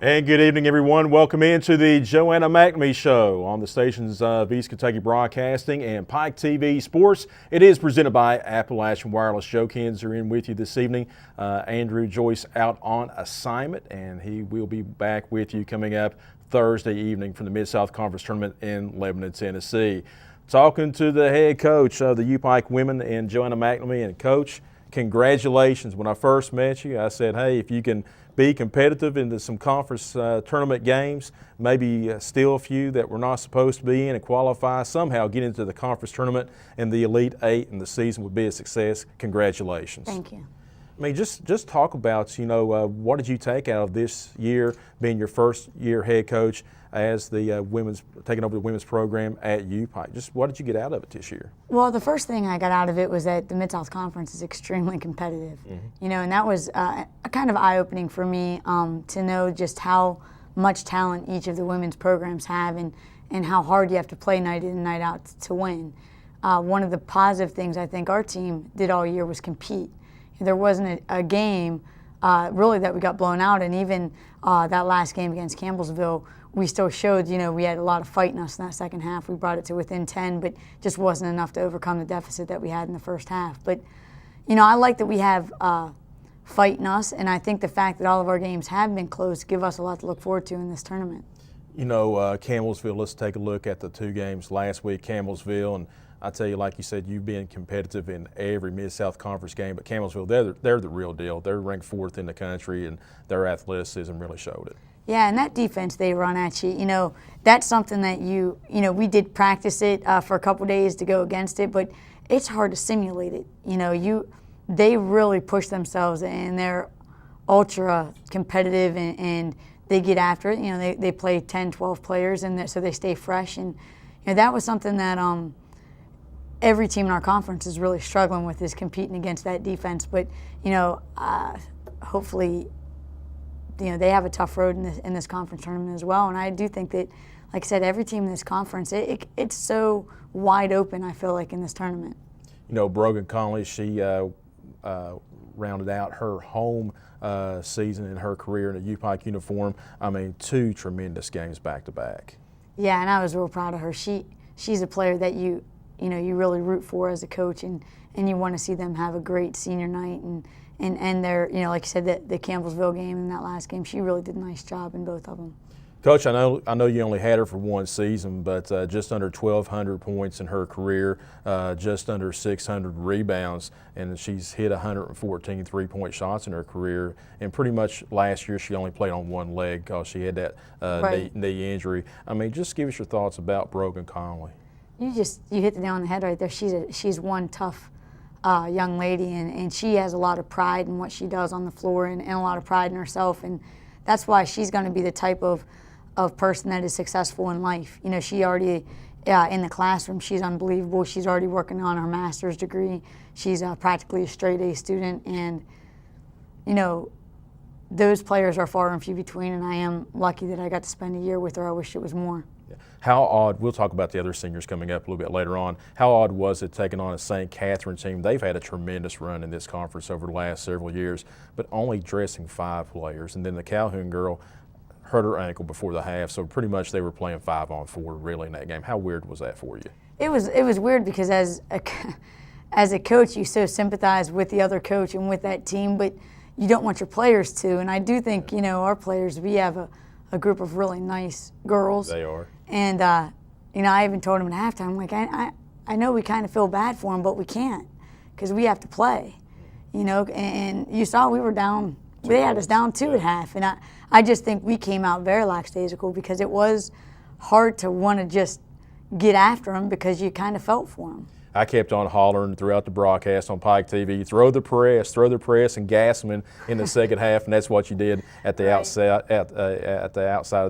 And good evening, everyone. Welcome into the Joanna McNamee Show on the stations of East Kentucky Broadcasting and Pike TV Sports. It is presented by Appalachian Wireless. Joe Kins are in with you this evening. Andrew Joyce out on assignment, and he will be back with you coming up Thursday evening from the Mid-South Conference Tournament in Lebanon, Tennessee. Talking to the head coach of the U-Pike women and Joanna McNamee. And Coach, congratulations. When I first met you, I said, hey, if you can be competitive into some conference tournament games, maybe steal a few that we're not supposed to be in and qualify, somehow get into the conference tournament and the Elite Eight, and the season would be a success. Congratulations. Thank you. I mean, just talk about, what did you take out of this year being your first year head coach as the taking over the women's program at U-Pike? Just what did you get out of it this year? Well, the first thing I got out of it was that the Mid-South Conference is extremely competitive. Mm-hmm. And that was kind of eye-opening for me to know just how much talent each of the women's programs have and how hard you have to play night in and night out to win. One of the positive things I think our team did all year was compete. There wasn't a game really that we got blown out, and even that last game against Campbellsville, we still showed, we had a lot of fight in us in that second half. We brought it to within 10, but just wasn't enough to overcome the deficit that we had in the first half. But, I like that we have fight in us, and I think the fact that all of our games have been close give us a lot to look forward to in this tournament. Campbellsville, let's take a look at the two games last week, Campbellsville, and I tell you, like you said, you've been competitive in every Mid-South Conference game, but Campbellsville, they're the real deal. They're ranked 4th in the country, and their athleticism really showed it. Yeah, and that defense they run at you, that's something that we did practice it for a couple days to go against it, but it's hard to simulate it. They really push themselves, and they're ultra competitive, and they get after it. They play 10, 12 players, and so they stay fresh, and that was something that every team in our conference is really struggling with, is competing against that defense. But hopefully, they have a tough road in this conference tournament as well. And I do think that, like I said, every team in this conference, it's so wide open, I feel like, in this tournament. Brogan Conley, she rounded out her home season in her career in a U-Pike uniform. I mean, 2 tremendous games back to back. Yeah, and I was real proud of her. She's a player that you really root for as a coach, and you want to see them have a great senior night. And they're, like you said, the Campbellsville game and that last game, she really did a nice job in both of them. Coach, I know you only had her for one season, but just under 1,200 points in her career, just under 600 rebounds, and she's hit 114 three-point shots in her career. And pretty much last year she only played on one leg because she had that knee injury. I mean, just give us your thoughts about Brogan Conley. You hit the nail on the head right there. She's one tough young lady, and she has a lot of pride in what she does on the floor, and a lot of pride in herself, and that's why she's going to be the type of person that is successful in life. She already in the classroom, she's unbelievable. She's already working on her master's degree. She's practically a straight A student, and those players are far and few between, and I am lucky that I got to spend a year with her. I wish it was more. How odd, we'll talk about the other seniors coming up a little bit later on, how odd was it taking on a St. Catherine team? They've had a tremendous run in this conference over the last several years, but only dressing 5 players. And then the Calhoun girl hurt her ankle before the half, so pretty much they were playing 5-on-4 really in that game. How weird was that for you? It was weird because as a coach, you so sympathize with the other coach and with that team, but you don't want your players to. And I do think, our players, we have a group of really nice girls. They are. And, I even told them at halftime, like, I know we kind of feel bad for them, but we can't because we have to play, And you saw we were down. They had us down 2 at half. And I just think we came out very lackadaisical because it was hard to want to just get after them because you kind of felt for them. I kept on hollering throughout the broadcast on Pike TV, throw the press, and gas them in the second half, and that's what you did at the outside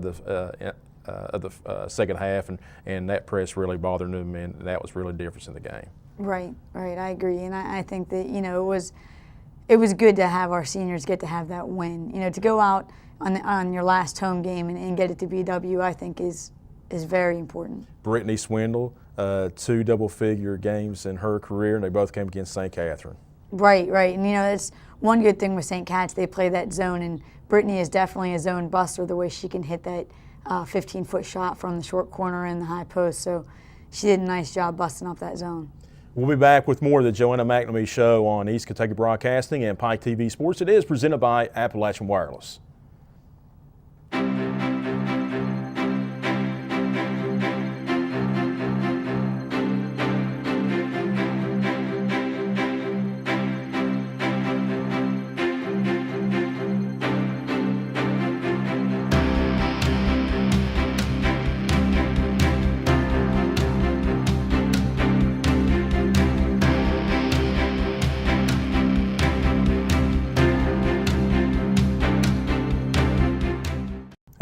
of the second half, and that press really bothered them, and that was really the difference in the game. Right, I agree, and I think that it was good to have our seniors get to have that win. To go out on your last home game and get it to be a W, I think is very important. Brittany Swindle, 2 double-figure games in her career, and they both came against St. Catherine. Right, and that's one good thing with St. Cat's. They play that zone, and Brittany is definitely a zone buster, the way she can hit that 15-foot shot from the short corner and the high post. So she did a nice job busting up that zone. We'll be back with more of the Joanna McNamee Show on East Kentucky Broadcasting and Pike TV Sports. It is presented by Appalachian Wireless.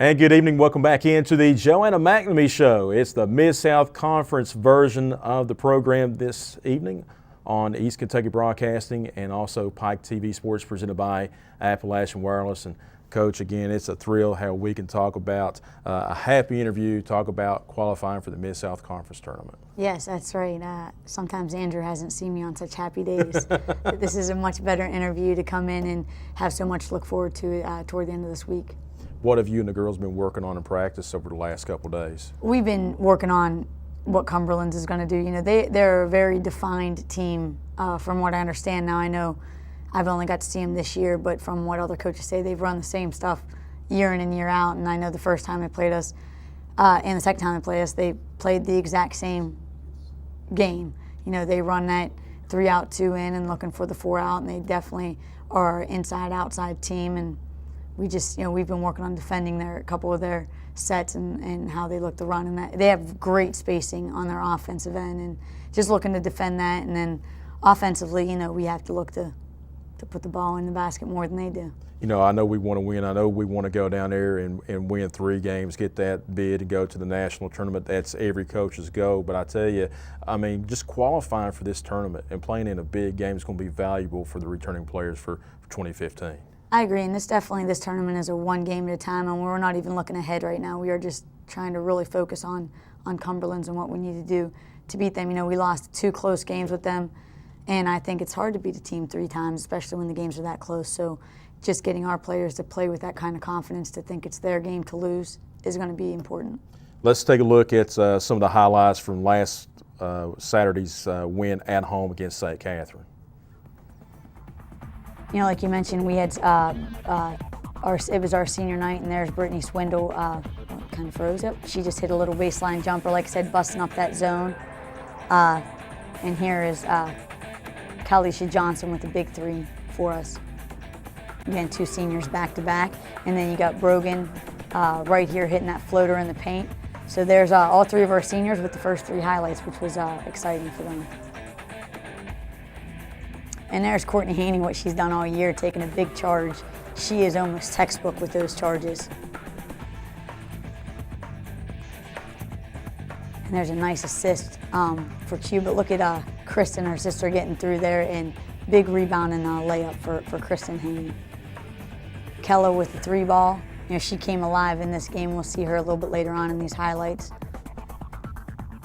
And good evening. Welcome back into the Joanna McNamee Show. It's the Mid-South Conference version of the program this evening on East Kentucky Broadcasting and also Pike TV Sports presented by Appalachian Wireless. And Coach, again, it's a thrill how we can talk about a happy interview, talk about qualifying for the Mid-South Conference tournament. Yes, that's right. Sometimes Andrew hasn't seen me on such happy days. This is a much better interview to come in and have so much to look forward to toward the end of this week. What have you and the girls been working on in practice over the last couple of days? We've been working on what Cumberland's is going to do. You know, they're a very defined team from what I understand now. I know I've only got to see them this year, but from what other coaches say, they've run the same stuff year in and year out. And I know the first time they played us and the second time they played us, they played the exact same game. You know, they run that 3 out, 2 in and looking for the 4 out, and they definitely are an inside-outside team. And we just, you know, we've been working on defending a couple of their sets and how they look to run. And that they have great spacing on their offensive end and just looking to defend that. And then offensively, you know, we have to look to put the ball in the basket more than they do. You know, I know we want to win. I know we want to go down there and win 3 games, get that bid and go to the national tournament. That's every coach's goal. But I tell you, I mean, just qualifying for this tournament and playing in a big game is going to be valuable for the returning players for 2015. I agree, and this tournament is a 1 game at a time, and we're not even looking ahead right now. We are just trying to really focus on Cumberland's and what we need to do to beat them. You know, we lost 2 close games with them, and I think it's hard to beat a team 3 times, especially when the games are that close. So just getting our players to play with that kind of confidence, to think it's their game to lose, is going to be important. Let's take a look at some of the highlights from last Saturday's win at home against St. Catherine. You know, like you mentioned, we had it was our senior night, and there's Brittany Swindle, kind of froze up. She just hit a little baseline jumper, like I said, busting up that zone. And here is Kalisha Johnson with a big 3 for us. Again, 2 seniors back to back, and then you got Brogan right here hitting that floater in the paint. So there's all 3 of our seniors with the first 3 highlights, which was exciting for them. And there's Courtney Haney, what she's done all year, taking a big charge. She is almost textbook with those charges. And there's a nice assist for Q, but look at Kristen, her sister, getting through there, and big rebound and layup for Kristen Haney. Kella with the 3 ball. You know, she came alive in this game. We'll see her a little bit later on in these highlights.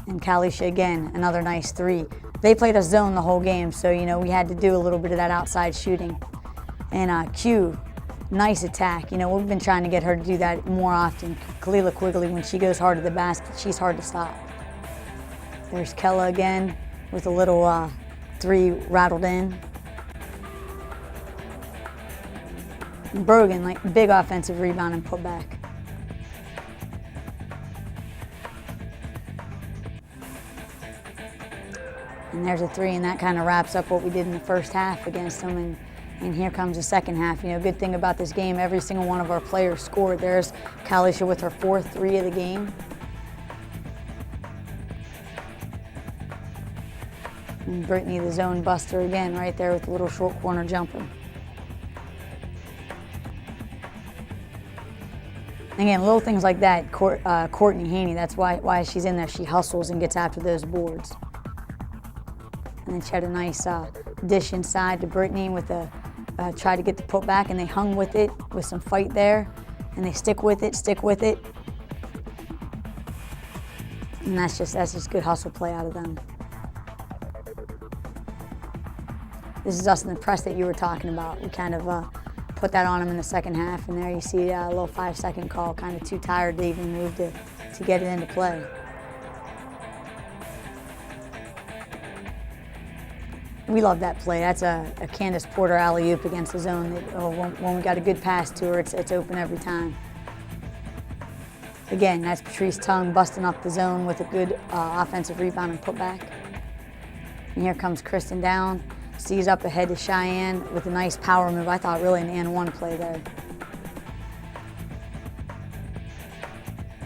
And Kalisha again, another nice 3. They played us zone the whole game, so, you know, we had to do a little bit of that outside shooting. And Q, nice attack. You know, we've been trying to get her to do that more often. Kalila Quigley, when she goes hard to the basket, she's hard to stop. There's Kella again with a little 3 rattled in. And Brogan, like, big offensive rebound and put back. And there's a 3, and that kind of wraps up what we did in the first half against them. And here comes the second half. You know, good thing about this game, every single one of our players scored. There's Kalisha with her 4th 3 of the game. And Brittany, the zone buster again, right there with a little short corner jumper. Again, little things like that, Courtney Haney, that's why she's in there. She hustles and gets after those boards. And then she had a nice dish inside to Brittany with a try to get the put back, and they hung with it with some fight there, and they stick with it. And that's just good hustle play out of them. This is us in the press that you were talking about. We kind of put that on them in the second half, and there you see a little 5-second call, kind of too tired to even move to get it into play. We love that play. That's a Candace Porter alley-oop against the zone. When we got a good pass to her, it's open every time. Again, that's Patrice Tongue busting up the zone with a good offensive rebound and putback. And here comes Kristen down, sees up ahead to Cheyenne with a nice power move. I thought really an and-one play there.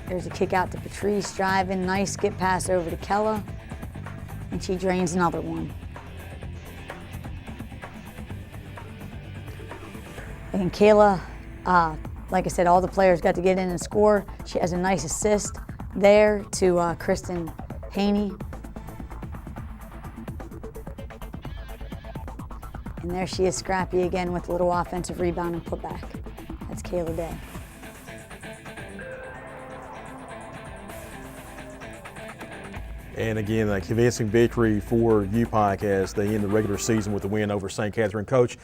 There's a kick out to Patrice, driving, nice skip pass over to Kella, and she drains another one. And Kayla, like I said, all the players got to get in and score. She has a nice assist there to Kristen Haney. And there she is, scrappy again with a little offensive rebound and putback. That's Kayla Day. And again, a convincing victory for UPike as they end the regular season with a win over St. Catherine. Coach,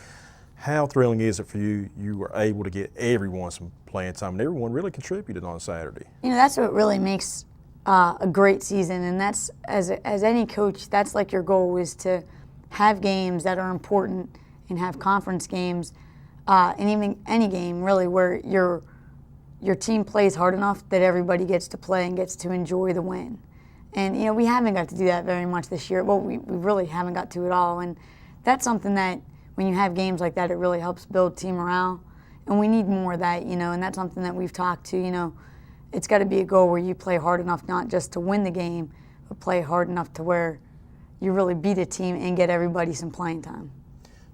how thrilling is it for you? You were able to get everyone some playing time, and everyone really contributed on Saturday. You know, that's what really makes a great season, and that's, as any coach, that's like your goal is to have games that are important and have conference games, and even any game really where your team plays hard enough that everybody gets to play and gets to enjoy the win. And, you know, we haven't got to do that very much this year. Well, we really haven't got to at all, and that's something that when you have games like that, it really helps build team morale. And we need more of that, you know, and that's something that we've talked to, you know. It's got to be a goal where you play hard enough not just to win the game, but play hard enough to where you really beat a team and get everybody some playing time.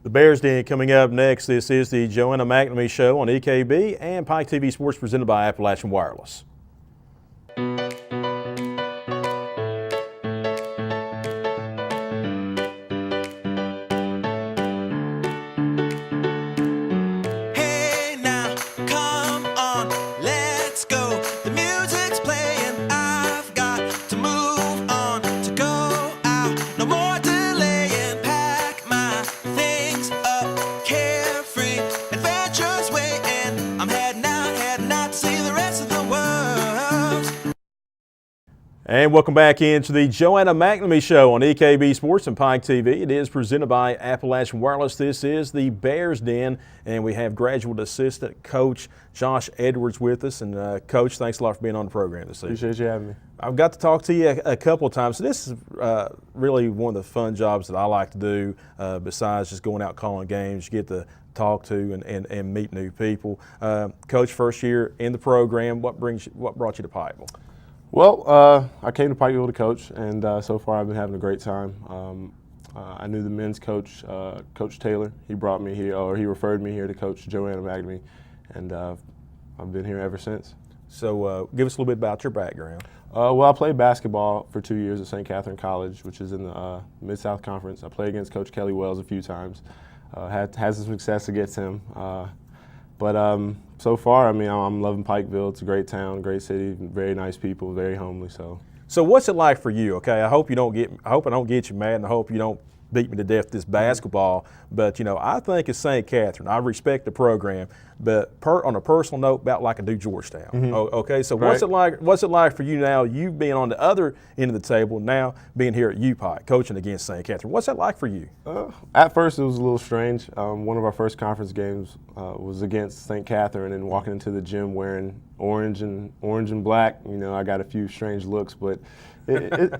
The Bears Den coming up next. This is the Joanna McNamee Show on EKB and Pike TV Sports presented by Appalachian Wireless. And welcome back into the Joanna McNamee Show on EKB Sports and Pike TV. It is presented by Appalachian Wireless. This is the Bears Den, and we have graduate assistant coach Josh Edwards with us. And Coach, thanks a lot for being on the program this evening. Appreciate you having me. I've got to talk to you a couple of times. So this is really one of the fun jobs that I like to do besides just going out calling games. You get to talk to and meet new people. Coach, first year in the program, what brought you to Pikeville? Well, I came to Pikeville to coach, and so far I've been having a great time. I knew the men's coach, Coach Taylor. He brought me here, or he referred me here to coach Joanna McNamee, and I've been here ever since. So give us a little bit about your background. Well, I played basketball for 2 years at St. Catherine College, which is in the Mid-South Conference. I played against Coach Kelly Wells a few times. Had some success against him. But so far, I mean, I'm loving Pikeville. It's a great town, great city, very nice people, very homely. So what's it like for you? Okay, I hope I don't get you mad, and I hope you don't beat me to death this basketball. But you know, I think it's St. Catherine. I respect the program, but on a personal note, about like I do Georgetown. Mm-hmm. Okay, so right. What's it like for you now? You being on the other end of the table now, being here at UPike, coaching against St. Catherine. What's that like for you? At first, it was a little strange. One of our first conference games was against St. Catherine, and walking into the gym wearing orange and black. You know, I got a few strange looks, but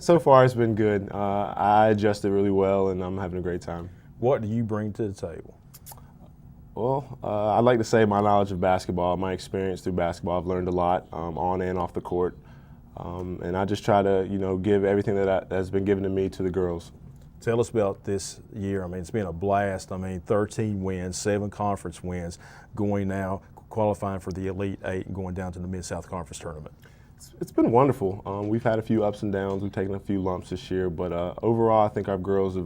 so far it's been good. I adjusted really well, and I'm having a great time. What do you bring to the table? Well, I'd like to say my knowledge of basketball, my experience through basketball. I've learned a lot on and off the court, and I just try to, you know, give everything that has been given to me to the girls. Tell us about this year. I mean, it's been a blast. I mean, 13 wins, 7 conference wins, going now, qualifying for the Elite Eight and going down to the Mid-South Conference tournament. It's been wonderful. We've had a few ups and downs. We've taken a few lumps this year, but overall, I think our girls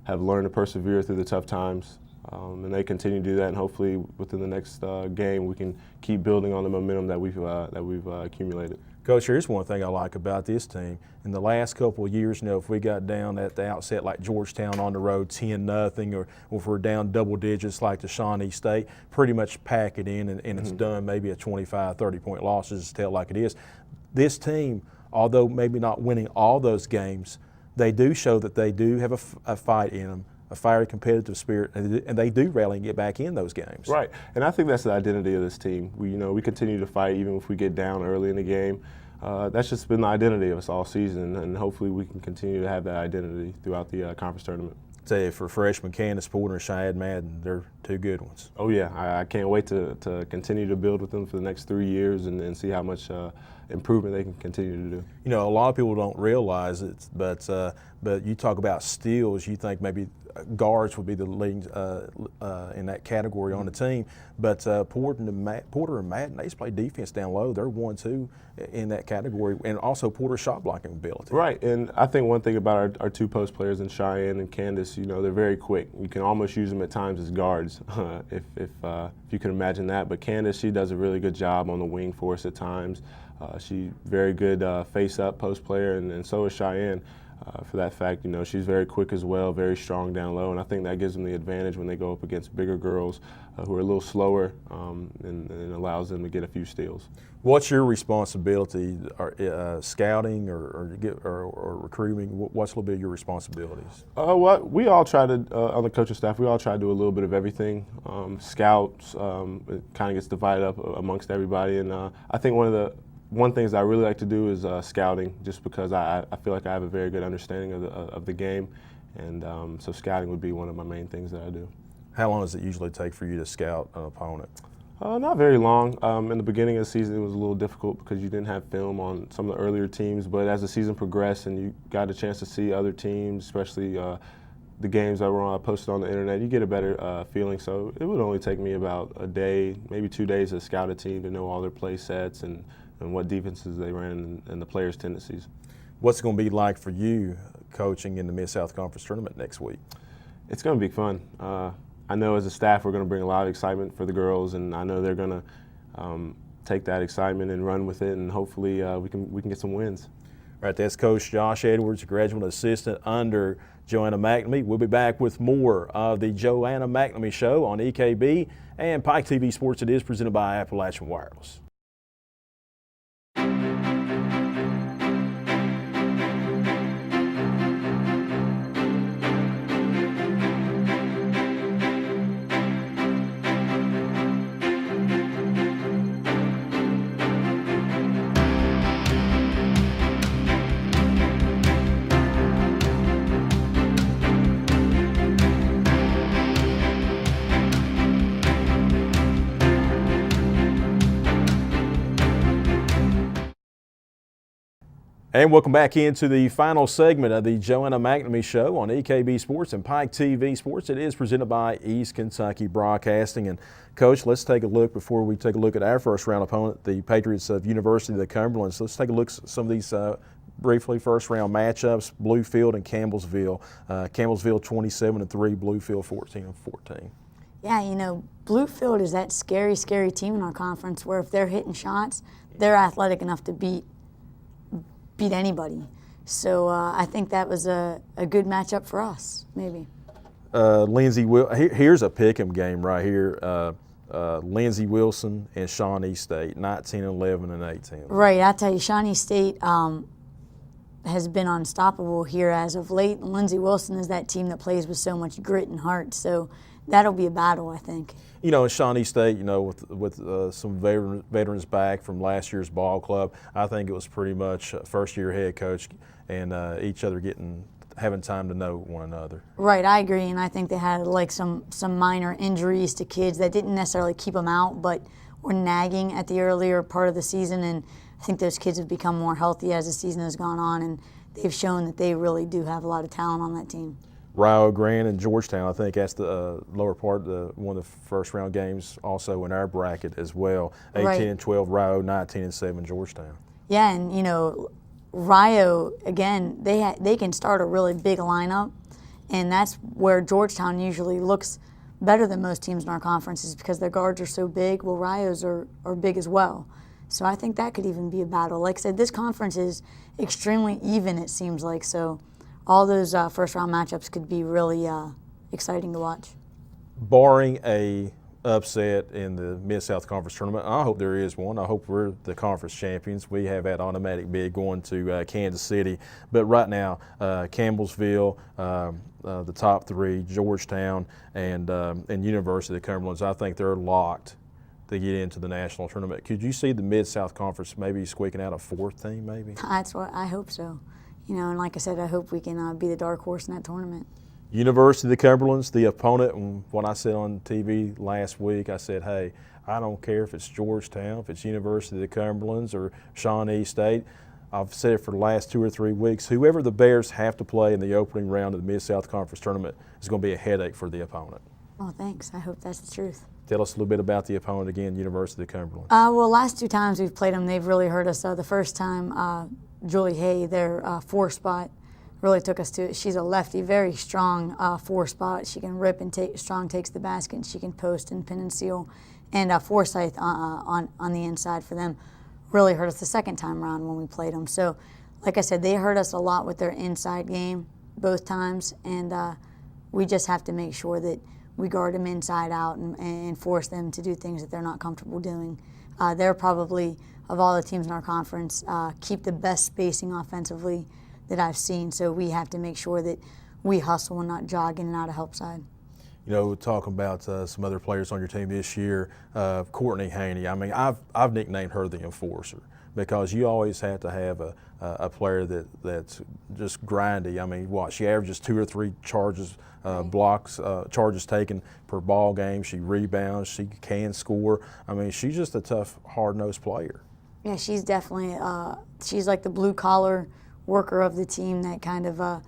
have learned to persevere through the tough times. And they continue to do that, and hopefully within the next game we can keep building on the momentum that we've accumulated. Coach, here's one thing I like about this team. In the last couple of years, if we got down at the outset like Georgetown on the road 10-0, or if we're down double digits like the Shawnee State, pretty much pack it in and it's done. Maybe a 25, 30-point loss, just tell like it is. This team, although maybe not winning all those games, they do show that they do have a fight in them, a fiery competitive spirit, and they do rally and get back in those games. Right, and I think that's the identity of this team. We continue to fight even if we get down early in the game. That's just been the identity of us all season, and hopefully we can continue to have that identity throughout the conference tournament. Tell you, for freshman Candace Porter and Cheyenne Madden, they're two good ones. Oh yeah, I can't wait to continue to build with them for the next 3 years and see how much improvement they can continue to do. A lot of people don't realize it, but you talk about steals, you think maybe guards would be the leading in that category on the team, but Porter and Madden, they just play defense down low. They're 1-2 in that category, and also Porter's shot blocking ability. Right, and I think one thing about our two post players in Cheyenne and Candace, they're very quick. You can almost use them at times as guards, if you can imagine that. But Candace, she does a really good job on the wing for us at times. She's very good face-up post player, and so is Cheyenne. For that fact, she's very quick as well, very strong down low, and I think that gives them the advantage when they go up against bigger girls who are a little slower, and allows them to get a few steals. What's your responsibility, scouting or recruiting? What's a little bit of your responsibilities? We all try to, on the coaching staff, we all try to do a little bit of everything. Scouts, it kind of gets divided up amongst everybody, and I think one thing I really like to do is scouting, just because I feel like I have a very good understanding of the game, and so scouting would be one of my main things that I do. How long does it usually take for you to scout an opponent? Not very long. In the beginning of the season, it was a little difficult because you didn't have film on some of the earlier teams, but as the season progressed and you got a chance to see other teams, especially the games that were posted on the internet, you get a better feeling. So it would only take me about a day, maybe 2 days to scout a team, to know all their play sets and what defenses they ran and the players' tendencies. What's it going to be like for you coaching in the Mid-South Conference Tournament next week? It's going to be fun. I know as a staff we're going to bring a lot of excitement for the girls, and I know they're going to take that excitement and run with it, and hopefully we can get some wins. All right, that's Coach Josh Edwards, graduate assistant under Joanna McNamee. We'll be back with more of the Joanna McNamee Show on EKB and Pike TV Sports. It is presented by Appalachian Wireless. And welcome back into the final segment of the Joanna McNamee Show on EKB Sports and Pike TV Sports. It is presented by East Kentucky Broadcasting. And Coach, let's take a look before we take a look at our first round opponent, the Patriots of University of the Cumberland. So let's take a look at some of these briefly first round matchups: Bluefield and Campbellsville. Campbellsville 27-3, Bluefield 14-14. Yeah, Bluefield is that scary, scary team in our conference where if they're hitting shots, they're athletic enough to beat anybody. So I think that was a good matchup for us, maybe. Here's a pick'em game right here. Lindsey Wilson and Shawnee State, 19-11 and 18. Right, I tell you, Shawnee State has been unstoppable here as of late. And Lindsey Wilson is that team that plays with so much grit and heart. So that'll be a battle, I think. In Shawnee State, with some veterans back from last year's ball club, I think it was pretty much first-year head coach and each other having time to know one another. Right, I agree, and I think they had like some minor injuries to kids that didn't necessarily keep them out, but were nagging at the earlier part of the season, and I think those kids have become more healthy as the season has gone on, and they've shown that they really do have a lot of talent on that team. Rio Grande and Georgetown, I think that's the lower part, one of the first round games also in our bracket as well. 18-12 Rio, 19-7 Georgetown. Yeah, and Rio, again, they can start a really big lineup, and that's where Georgetown usually looks better than most teams in our conference is because their guards are so big. Well, Rio's are big as well. So I think that could even be a battle. Like I said, this conference is extremely even, it seems like. So all those first-round matchups could be really exciting to watch. Barring a upset in the Mid-South Conference tournament, I hope there is one. I hope we're the conference champions. We have that automatic bid going to Kansas City. But right now, Campbellsville, the top three, Georgetown, and University of the Cumberlands, I think they're locked to get into the national tournament. Could you see the Mid-South Conference maybe squeaking out a fourth team maybe? That's what I hope so. And like I said, I hope we can be the dark horse in that tournament. University of the Cumberlands, the opponent, and what I said on TV last week, I said, hey, I don't care if it's Georgetown, if it's University of the Cumberlands or Shawnee State. I've said it for the last 2 or 3 weeks. Whoever the Bears have to play in the opening round of the Mid-South Conference tournament is going to be a headache for the opponent. Oh, thanks. I hope that's the truth. Tell us a little bit about the opponent again, University of the Cumberlands. Well, last 2 times we've played them, they've really hurt us. The first time, Julie Hay, their 4 spot, really took us to it. She's a lefty, very strong 4 spot. She can rip and take, strong takes the basket, and she can post and pin and seal. And Forsyth on the inside for them really hurt us the second time around when we played them. So, like I said, they hurt us a lot with their inside game both times, and we just have to make sure that we guard them inside out and force them to do things that they're not comfortable doing. They're probably, of all the teams in our conference, keep the best spacing offensively that I've seen. So we have to make sure that we hustle and not jog in and out of help side. You know, talking about some other players on your team this year, Courtney Haney. I mean, I've nicknamed her the enforcer because you always have to have a player that's just grindy. I mean, she averages 2 or 3 charges, charges taken per ball game. She rebounds. She can score. I mean, she's just a tough, hard-nosed player. Yeah, she's definitely she's like the blue-collar worker of the team that kind of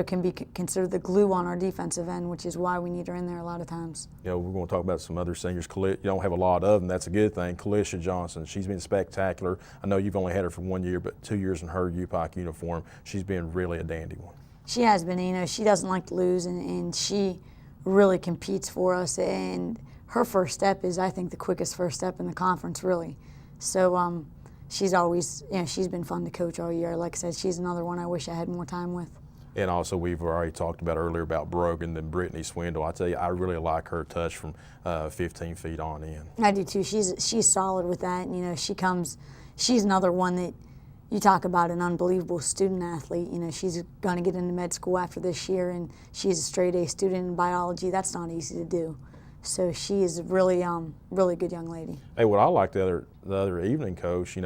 can be considered the glue on our defensive end, which is why we need her in there a lot of times. You know, we're going to talk about some other seniors. You don't have a lot of them. That's a good thing. Kalisha Johnson, she's been spectacular. I know you've only had her for 1 year, but 2 years in her UPike uniform, she's been really a dandy one. She has been. She doesn't like to lose, and she really competes for us. And her first step is, I think, the quickest first step in the conference, really. So she's always, she's been fun to coach all year. Like I said, she's another one I wish I had more time with. And also, we've already talked about earlier about Brogan and Brittany Swindle. I tell you, I really like her touch from 15 feet on in. I do too. She's solid with that. And, she's another one that you talk about an unbelievable student athlete. She's going to get into med school after this year, and she's a straight A student in biology. That's not easy to do. So she is a really good young lady. Hey, what I like the other evening, Coach,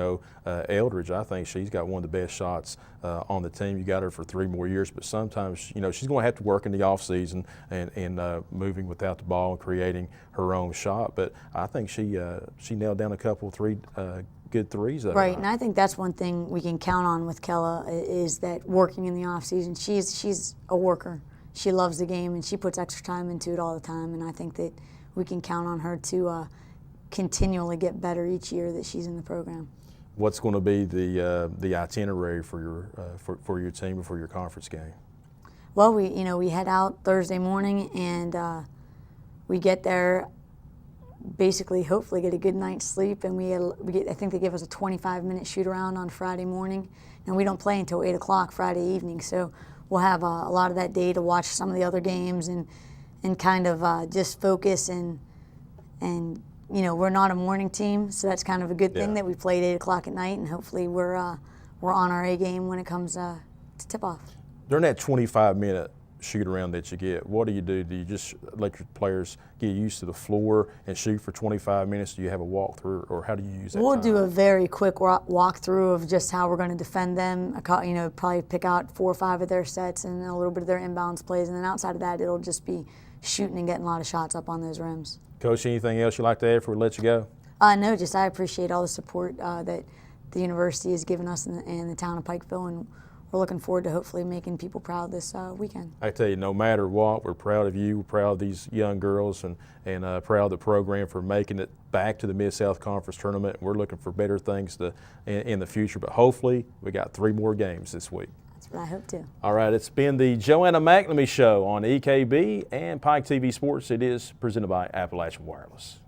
Eldridge, I think she's got one of the best shots on the team. You got her for 3 more years, but sometimes, she's going to have to work in the off season and moving without the ball and creating her own shot. But I think she nailed down a couple, 3 good threes. Right, and I think that's one thing we can count on with Kella is that working in the off season. She's a worker. She loves the game, and she puts extra time into it all the time, and I think that we can count on her to continually get better each year that she's in the program. What's going to be the itinerary for your team before your conference game? Well, we head out Thursday morning, and we get there, basically hopefully get a good night's sleep, and I think they give us a 25-minute shoot-around on Friday morning, and we don't play until 8 o'clock Friday evening, so we'll have a lot of that day to watch some of the other games and kind of just focus and we're not a morning team, so that's kind of a good thing that we played 8 o'clock at night, and hopefully we're on our A game when it comes to tip-off. During that 25-minute shoot around that you get, what do? Do you just let your players get used to the floor and shoot for 25 minutes? Do you have a walkthrough, or how do you use that? We'll time? do a very quick walkthrough of just how we're going to defend them. Probably pick out 4 or 5 of their sets and a little bit of their inbounds plays, and then outside of that, it'll just be shooting and getting a lot of shots up on those rims. Coach, anything else you'd like to add before we let you go? No, just I appreciate all the support that the university has given us in the town of Pikeville, and we're looking forward to hopefully making people proud this weekend. I tell you, no matter what, we're proud of you. We're proud of these young girls and proud of the program for making it back to the Mid-South Conference tournament. We're looking for better things in the future, but hopefully we got 3 more games this week. That's I hope to. All right, it's been the Joanna McNamee Show on EKB and Pike TV Sports. It is presented by Appalachian Wireless.